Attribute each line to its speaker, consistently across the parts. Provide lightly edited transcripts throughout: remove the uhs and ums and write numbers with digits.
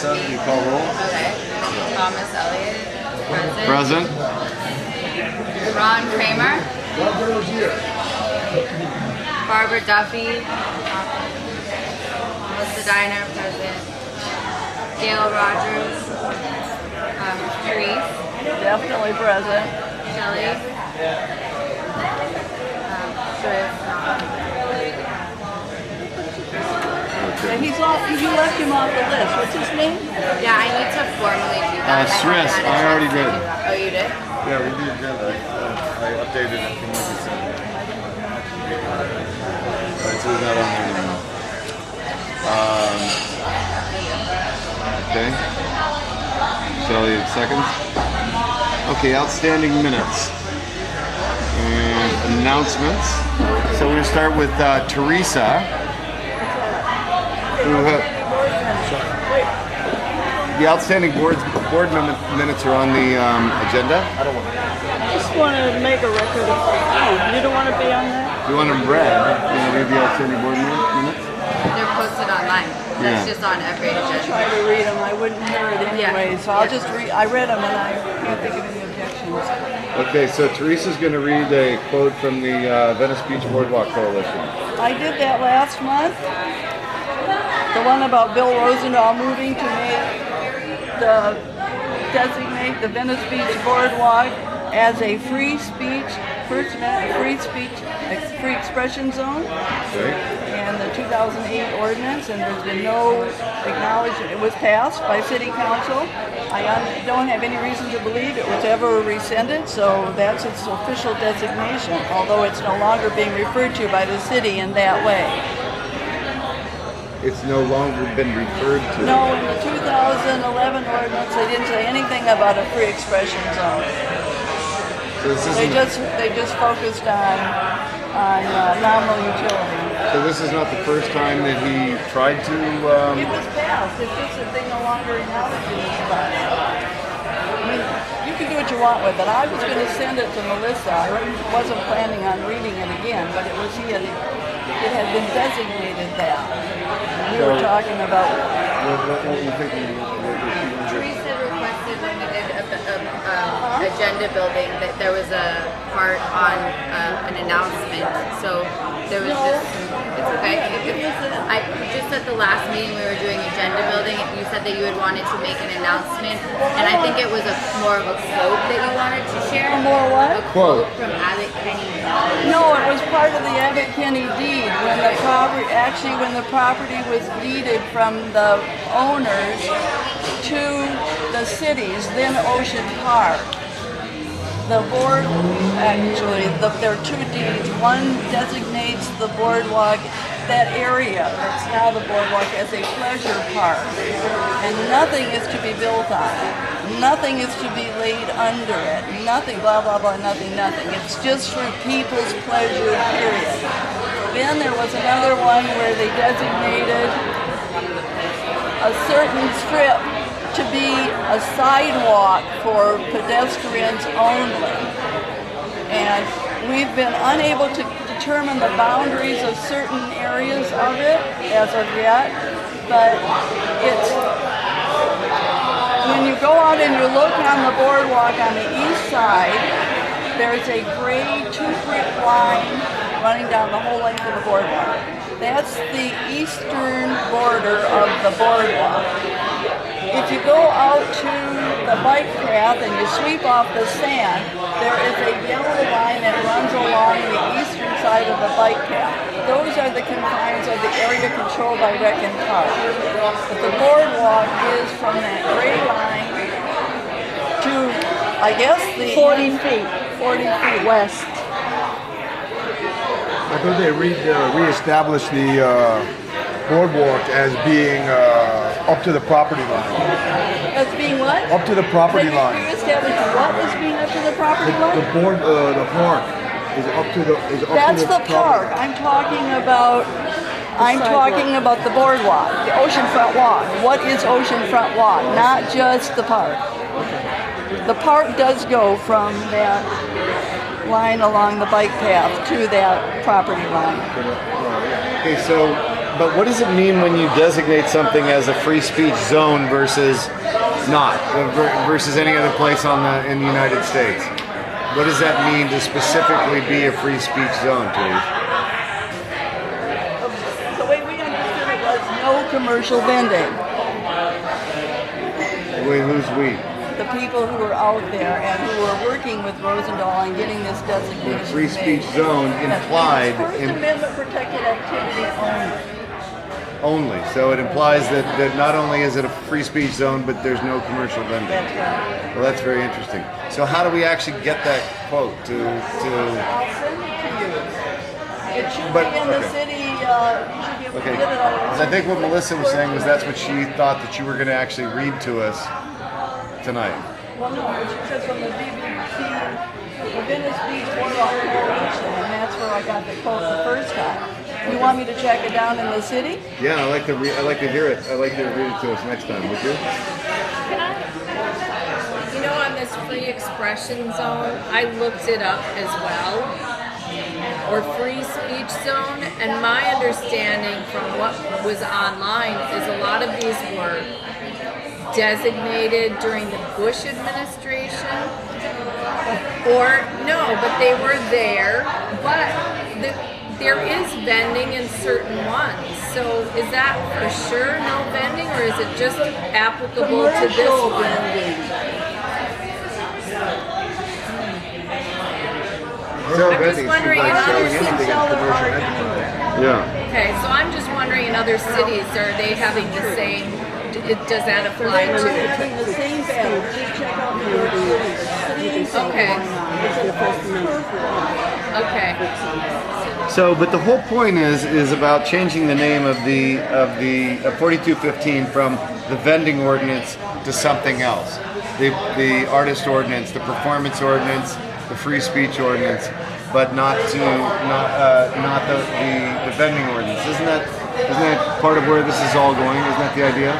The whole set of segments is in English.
Speaker 1: Melissa, you call roll.
Speaker 2: Okay. Thomas Elliott,
Speaker 1: Present.
Speaker 2: Ron Kramer. Barbara Duffy. Melissa Diner, present. Gail Rogers. Therese.
Speaker 3: Definitely present.
Speaker 2: Shelley. Therese.
Speaker 3: And you left him off the list. What's his name?
Speaker 2: Yeah, I need to formally do that.
Speaker 1: Therese, I already did.
Speaker 2: Oh, you did?
Speaker 1: Yeah, we did agenda. I updated it from what you said. Alright, so we're not on there anymore. Okay. Shelley, seconds. Okay, outstanding minutes. And announcements. So we're going to start with Teresa. The outstanding board minutes are on the agenda.
Speaker 3: I just want to make a record of you don't want to be on that?
Speaker 1: You want them read? You want to read the outstanding board minutes?
Speaker 2: They're posted online. That's just on every
Speaker 3: I'll
Speaker 2: agenda.
Speaker 3: try to read them. I wouldn't hear it anyway, so I'll just read. I read them and I can't think of any objections.
Speaker 1: Okay, so Teresa's going to read a quote from the Venice Beach Boardwalk Coalition.
Speaker 3: I did that last month. The one about Bill Rosendahl moving to designate the Venice Beach Boardwalk as a free expression zone.
Speaker 1: Okay.
Speaker 3: And the 2008 ordinance, and there's been no acknowledgement. It was passed by City Council. I don't have any reason to believe it was ever rescinded, so that's its official designation, although it's no longer being referred to by the city in that way.
Speaker 1: It's no longer been referred to.
Speaker 3: No, in the 2011 ordinance, they didn't say anything about a free expression zone.
Speaker 1: So
Speaker 3: They just focused on nominal utility.
Speaker 1: So this is not the first time that he tried to.
Speaker 3: It was passed. It's just that they no longer acknowledge it as such. I mean, you can do what you want with it. I was going to send it to Melissa. I wasn't planning on reading it again, but it had been designated that. We were talking about.
Speaker 1: What were you thinking?
Speaker 2: Teresa requested when we did agenda building that there was a part on an announcement. So there was it's okay. I just at the last meeting we were doing agenda building, you said that you had wanted to make an announcement, and I think it was more of a quote that you wanted to share.
Speaker 3: More what?
Speaker 2: A quote from Abbott Kinney.
Speaker 3: No, it was part of the Abbott Kinney deed when the property was deeded from the owners to the cities, then Ocean Park. The board, there are two deeds. One designates the boardwalk, that area that's now the boardwalk, as a pleasure park. And nothing is to be built on it. Nothing is to be laid under it. Nothing, blah, blah, blah, nothing. It's just for people's pleasure, period. Then there was another one where they designated a certain strip to be a sidewalk for pedestrians only. And we've been unable to determine the boundaries of certain areas of it as of yet, but when you go out and you look on the boardwalk on the east side, there's a gray 2-brick line running down the whole length of the boardwalk. That's the eastern border of the boardwalk. If you go out to the bike path and you sweep off the sand, there is a yellow line that runs along the eastern side of the bike path. Those are the confines of the area controlled by Rec and Park. But the boardwalk is from that gray line to, I guess, the
Speaker 4: 40 feet.
Speaker 3: 40 feet
Speaker 4: West.
Speaker 5: I thought they reestablished the boardwalk as being up to the property line.
Speaker 3: As being what?
Speaker 5: Up to the property
Speaker 3: They
Speaker 5: line.
Speaker 3: reestablished what as being up to the property line?
Speaker 5: The park is up to the.
Speaker 3: That's the park. I'm talking about the boardwalk, the Ocean Front Walk. What is Ocean Front Walk? Not just the park. The park does go from that line along the bike path to that property line.
Speaker 1: Okay, so But what does it mean when you designate something as a free speech zone versus not, versus any other place in the United States? What does that mean to specifically be a free speech zone, Therese?
Speaker 3: The way we understood it was no commercial vending.
Speaker 1: Wait, who's we?
Speaker 3: The people who were out there and who were working with Rosendahl and getting this designation.
Speaker 1: The free speech zone implied
Speaker 3: First Amendment protected activity only.
Speaker 1: So it implies that not only is it a free speech zone, but there's no commercial vending.
Speaker 3: That's right.
Speaker 1: Well, that's very interesting. So how do we actually get that quote to?
Speaker 3: I'll send it to you. It should
Speaker 1: But-
Speaker 3: be in the
Speaker 1: okay.
Speaker 3: city. You should be able to
Speaker 1: Okay,
Speaker 3: get it out of the
Speaker 1: 'cause I think what Melissa was saying was that's what she thought that you were going to actually read to us tonight.
Speaker 3: Well, no, she said from the BBC, the Venice Beach Boardwalk Coalition, and that's where I got the quote the first time. You want me to check it down in the city?
Speaker 1: Yeah, I like to hear it. I'd like you to read it to us next time, would you?
Speaker 4: Can I? You know, on this free expression zone, I looked it up as well, or free speech zone, and my understanding from what was online is a lot of these were designated during the Bush administration, or no, but they were there, but there is vending in certain ones. So is that for sure no vending, or is it just applicable to this
Speaker 3: Commercial
Speaker 4: one?
Speaker 3: vending.
Speaker 4: I'm just wondering in other cities.
Speaker 1: Yeah.
Speaker 4: Okay, so I'm just wondering in other cities, are they having the same? Does that apply
Speaker 3: They're
Speaker 4: to?
Speaker 3: having the same vending. Just check out New York City. Same thing
Speaker 4: Okay.
Speaker 3: going on. It's a First Amendment.
Speaker 4: Okay.
Speaker 1: So, but the whole point is about changing the name of the 4215 from the vending ordinance to something else. The artist ordinance, the performance ordinance, the free speech ordinance, but not the vending ordinance. Isn't that part of where this is all going? Isn't that the idea?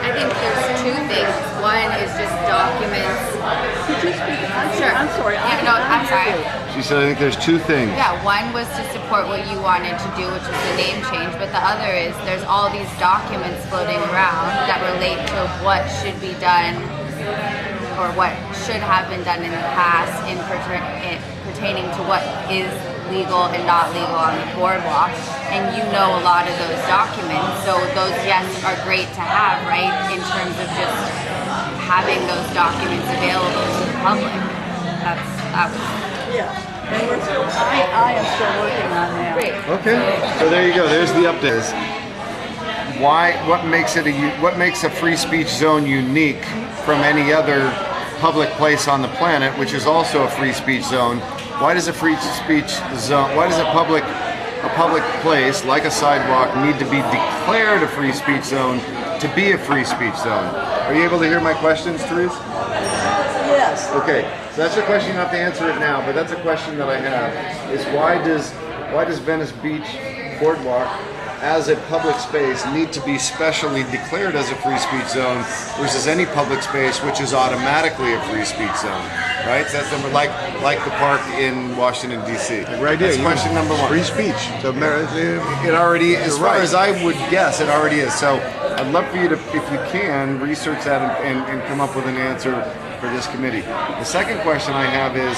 Speaker 2: I think there's two things. One is just documents.
Speaker 3: Could you speak?
Speaker 2: Sure.
Speaker 3: I'm sorry.
Speaker 2: Yeah, no, I'm sorry.
Speaker 1: She said I think there's two things.
Speaker 2: Yeah, one was to support what you wanted to do, which is the name change, but the other is there's all these documents floating around that relate to what should be done or what should have been done in the past in pertaining to what is legal and not legal on the boardwalk. And you know a lot of those documents, so those, yes, are great to have, right, in terms of just having those documents available to the public. That was
Speaker 3: Yeah. And we're still, I am still working on that.
Speaker 2: great.
Speaker 1: Okay. So there you go. There's the update. What makes a free speech zone unique from any other public place on the planet, which is also a free speech zone? Why does a free speech zone? Why does a public place like a sidewalk need to be declared a free speech zone to be a free speech zone? Are you able to hear my questions, Therese?
Speaker 3: Yes.
Speaker 1: Okay, so that's a question. You don't have to answer it now, but that's a question that I have. Is why does Venice Beach Boardwalk, as a public space, need to be specially declared as a free speech zone versus any public space which is automatically a free speech zone, right? So that's number like the park in Washington D.C.
Speaker 5: Right there.
Speaker 1: That's question number one.
Speaker 5: Free speech. So,
Speaker 1: It already, as far as I would guess, it already is. So I'd love for you to, if you can, research that and come up with an answer for this committee. The second question I have is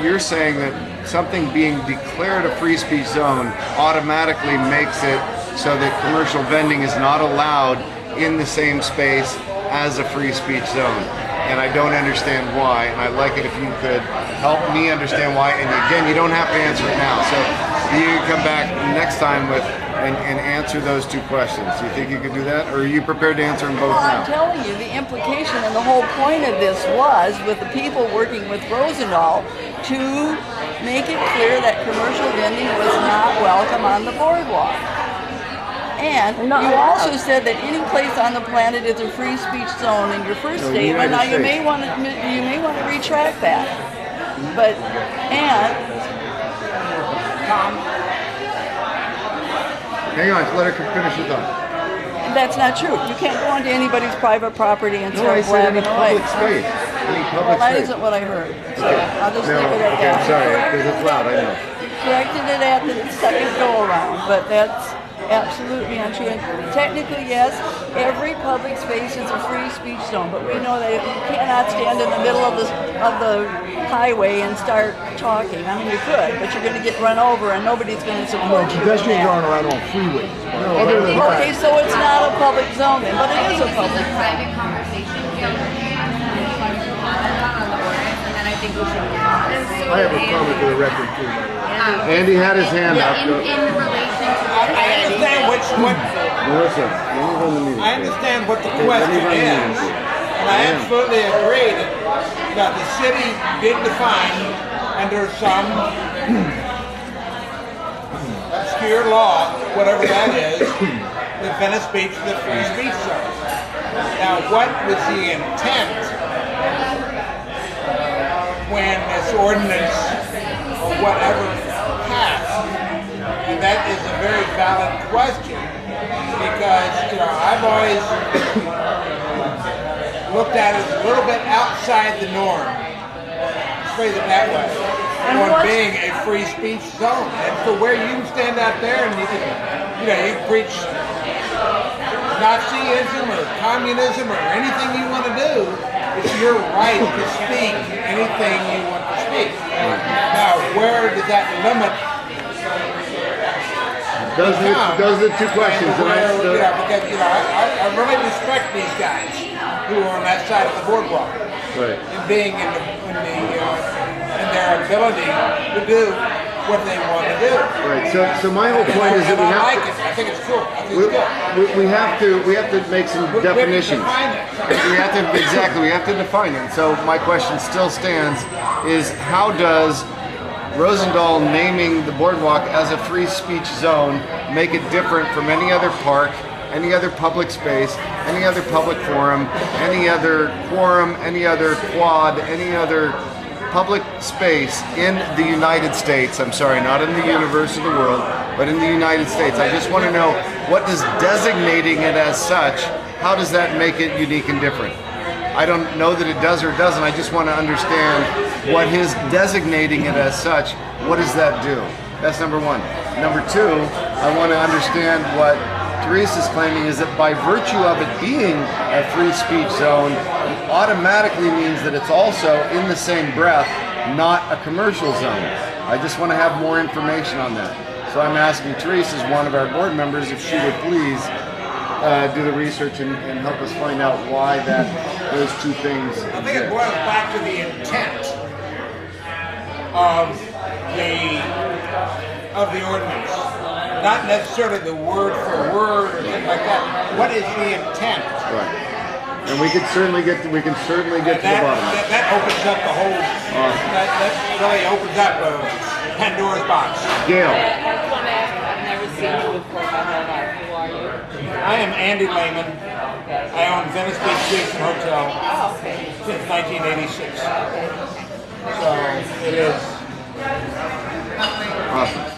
Speaker 1: you're saying that something being declared a free speech zone automatically makes it so that commercial vending is not allowed in the same space as a free speech zone. And I don't understand why, and I'd like it if you could help me understand why. And again, you don't have to answer it now. So you can come back next time with and answer those two questions. Do you think you could do that? Or are you prepared to answer them both
Speaker 3: Well, I'm
Speaker 1: now?
Speaker 3: telling you, the implication and the whole point of this was, with the people working with Rosendahl, to make it clear that commercial vending was not welcome on the boardwalk. And you also said that any place on the planet is a free speech zone in your first
Speaker 1: No,
Speaker 3: statement. Now
Speaker 1: United
Speaker 3: you may want to retract that. But
Speaker 1: Hang on, let her finish her thought.
Speaker 3: that's not true. You can't go onto anybody's private property and
Speaker 1: No,
Speaker 3: start
Speaker 1: I said any
Speaker 3: blabbing away.
Speaker 1: public space. Any
Speaker 3: Well,
Speaker 1: public
Speaker 3: that
Speaker 1: space.
Speaker 3: isn't what I heard. So I'll just
Speaker 1: No,
Speaker 3: leave it at
Speaker 1: okay,
Speaker 3: that.
Speaker 1: I'm sorry, because it's loud, I know.
Speaker 3: Corrected it at the second go around, but that's absolutely untrue. And technically, yes, every public space is a free speech zone, but we know that you cannot stand in the middle of the highway and start talking. I mean, you could, but you're going to get run over, and nobody's going to support you.
Speaker 5: Pedestrians aren't allowed on freeways. Other than that.
Speaker 3: Okay, so it's not a public zone then, but it is a public zone.
Speaker 2: Private conversation. On the ordinance, and then I think we should move on.
Speaker 5: I have a comment for the record too.
Speaker 1: Andy had his hand up.
Speaker 2: In relation to
Speaker 6: I understand what
Speaker 1: Melissa, let me run the meeting.
Speaker 6: I understand what the
Speaker 1: Let me
Speaker 6: question
Speaker 1: run the
Speaker 6: is,
Speaker 1: meeting.
Speaker 6: and I absolutely agree that the city did define under some obscure law, whatever that is, that Venice Beach is a free speech zone. Now, what was the intent when this ordinance or whatever passed? And that is a very valid question because, I've always looked at it a little bit outside the norm. Let's phrase it that way. On being a free speech zone. And for where you can stand out there and you can preach Nazism or communism or anything you want to do, it's your right to speak anything you want to speak. Now, where does that limit?
Speaker 1: Those are the two questions.
Speaker 6: Because I really respect these guys who are on that side of the boardwalk,
Speaker 1: Right.
Speaker 6: and being in their ability to do what they want to do.
Speaker 1: Right. So my whole point is that
Speaker 6: And I like it. I think it's cool. I think it's good.
Speaker 1: we have to make some definitions. We have to define it. So my question still stands: is how does Rosendahl naming the boardwalk as a free speech zone make it different from any other park, any other public space, any other public forum, any other quorum, any other quad, any other public space in the United States? I'm sorry, not in the universe of the world, but in the United States. I just want to know, what does designating it as such, how does that make it unique and different? I don't know that it does or it doesn't. I just want to understand what his designating it as such, what does that do? That's number one. Number two, I want to understand what Therese is claiming is that by virtue of it being a free speech zone, it automatically means that it's also, in the same breath, not a commercial zone. I just want to have more information on that. So I'm asking Therese, as one of our board members, if she would please do the research and help us find out why those two things
Speaker 6: I think it
Speaker 1: exist.
Speaker 6: boils back to the intent of the ordinance, not necessarily the word for word or things like that. What is the intent?
Speaker 1: Right. And we can certainly get to the bottom of it.
Speaker 6: That opens up the whole. That really opens up Pandora's box.
Speaker 1: Gail.
Speaker 7: I just want to ask, I've never seen you before in my whole life. Who are you?
Speaker 6: I am Andy Lehman. I own Venice Beach Suites and Hotel
Speaker 7: Oh, okay.
Speaker 6: since 1986. So it is.
Speaker 1: Awesome.